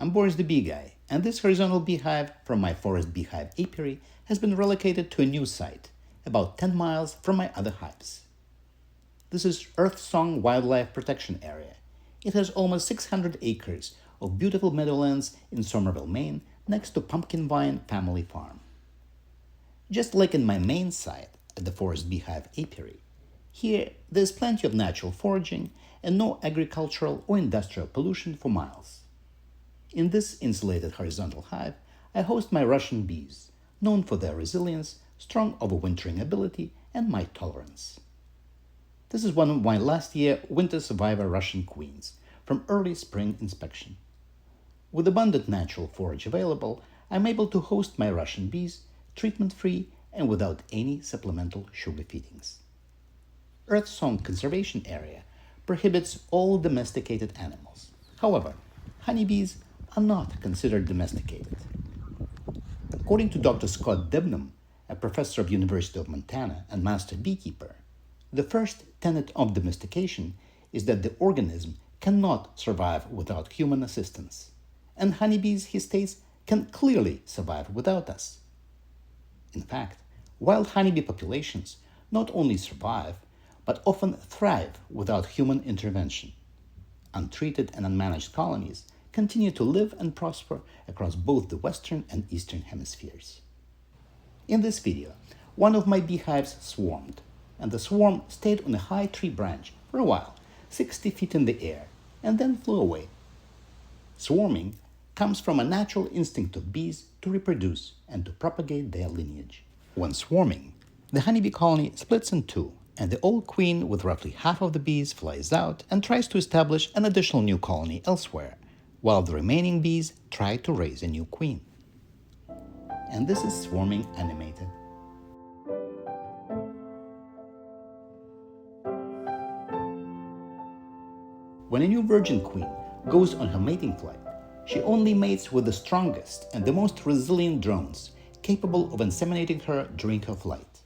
I'm Boris the Bee Guy, and this horizontal beehive from my ForestBeehive apiary has been relocated to a new site, about 10 miles from my other hives. This is EarthSong Wildlife Protection Area. It has almost 600 acres of beautiful meadowlands in Somerville, Maine, next to Pumpkin Vine Family Farm. Just like in my main site at the ForestBeehive apiary, here there's plenty of natural foraging and no agricultural or industrial pollution for miles. In this insulated horizontal hive, I host my Russian bees, known for their resilience, strong overwintering ability, and mite tolerance. This is one of my last year winter survivor Russian queens from early spring inspection. With abundant natural forage available, I'm able to host my Russian bees treatment-free and without any supplemental sugar feedings. EarthSong Conservation Area prohibits all domesticated animals. However, honeybees are not considered domesticated. According to Dr. Scott Debnam, a professor of University of Montana and master beekeeper, the first tenet of domestication is that the organism cannot survive without human assistance. And honeybees, he states, can clearly survive without us. In fact, wild honeybee populations not only survive, but often thrive without human intervention. Untreated and unmanaged colonies continue to live and prosper across both the Western and Eastern hemispheres. In this video, one of my beehives swarmed, and the swarm stayed on a high tree branch for a while, 60 feet in the air, and then flew away. Swarming comes from a natural instinct of bees to reproduce and to propagate their lineage. When swarming, the honeybee colony splits in two, and the old queen with roughly half of the bees flies out and tries to establish an additional new colony elsewhere, while the remaining bees try to raise a new queen. And this is swarming animated. When a new virgin queen goes on her mating flight, she only mates with the strongest and the most resilient drones, capable of inseminating her during her flight.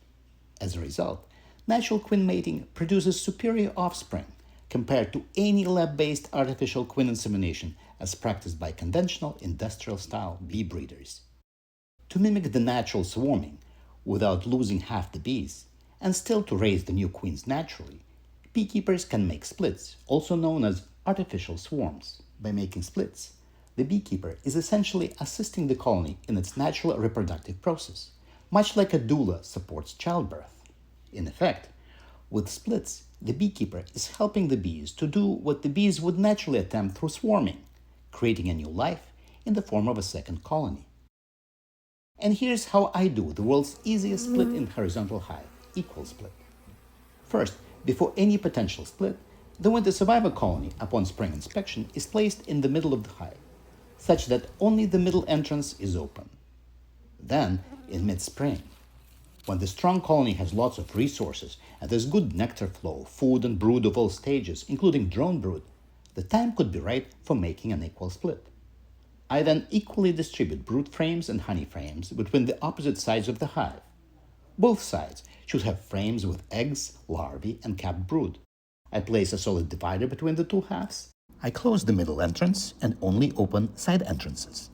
As a result, natural queen mating produces superior offspring compared to any lab-based artificial queen insemination as practiced by conventional industrial-style bee breeders. To mimic the natural swarming without losing half the bees, and still to raise the new queens naturally, beekeepers can make splits, also known as artificial swarms. By making splits, the beekeeper is essentially assisting the colony in its natural reproductive process, much like a doula supports childbirth. In effect, with splits, the beekeeper is helping the bees to do what the bees would naturally attempt through swarming, creating a new life in the form of a second colony. And here's how I do the world's easiest split in horizontal hive, equal split. First, before any potential split, the winter survivor colony, upon spring inspection, is placed in the middle of the hive, such that only the middle entrance is open. Then, in mid-spring, when the strong colony has lots of resources and there's good nectar flow, food and brood of all stages, including drone brood, the time could be right for making an equal split. I then equally distribute brood frames and honey frames between the opposite sides of the hive. Both sides should have frames with eggs, larvae, and capped brood. I place a solid divider between the two halves. I close the middle entrance and only open side entrances.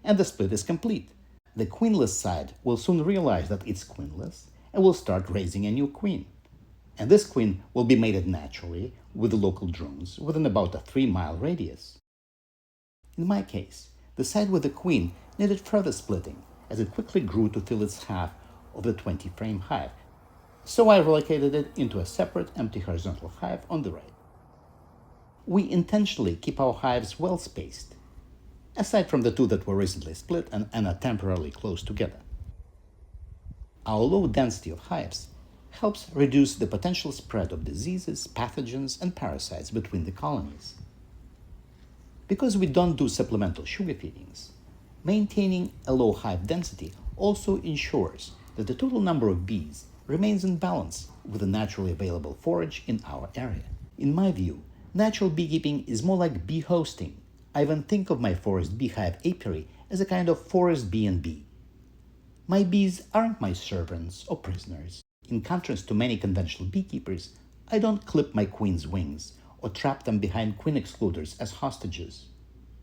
And the split is complete. The queenless side will soon realize that it's queenless and will start raising a new queen. And this queen will be mated naturally with the local drones within about a 3-mile radius. In my case, the side with the queen needed further splitting as it quickly grew to fill its half of the 20-frame hive, so I relocated it into a separate empty horizontal hive on the right. We intentionally keep our hives well spaced, aside from the two that were recently split and are temporarily close together. Our low density of hives helps reduce the potential spread of diseases, pathogens, and parasites between the colonies. Because we don't do supplemental sugar feedings, maintaining a low hive density also ensures that the total number of bees remains in balance with the naturally available forage in our area. In my view, natural beekeeping is more like bee hosting. I even think of my ForestBeehive apiary as a kind of ForestBeehive. My bees aren't my servants or prisoners. In contrast to many conventional beekeepers, I don't clip my queen's wings or trap them behind queen excluders as hostages.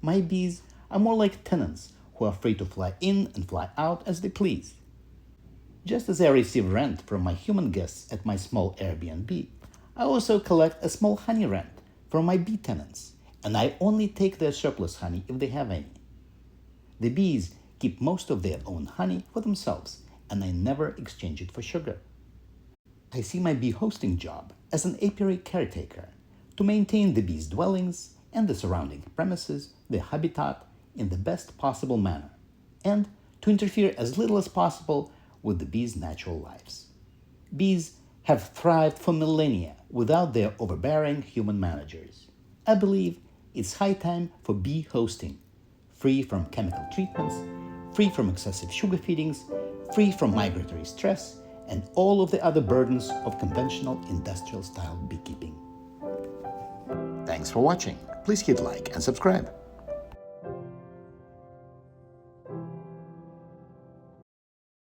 My bees are more like tenants who are free to fly in and fly out as they please. Just as I receive rent from my human guests at my small Airbnb, I also collect a small honey rent from my bee tenants, and I only take their surplus honey if they have any. The bees keep most of their own honey for themselves, and I never exchange it for sugar. I see my bee hosting job as an apiary caretaker to maintain the bees' dwellings and the surrounding premises, their habitat, in the best possible manner, and to interfere as little as possible with the bees' natural lives. Bees have thrived for millennia without their overbearing human managers. I believe it's high time for bee hosting, free from chemical treatments, free from excessive sugar feedings, free from migratory stress, and all of the other burdens of conventional industrial-style beekeeping. Thanks for watching. Please hit like and subscribe.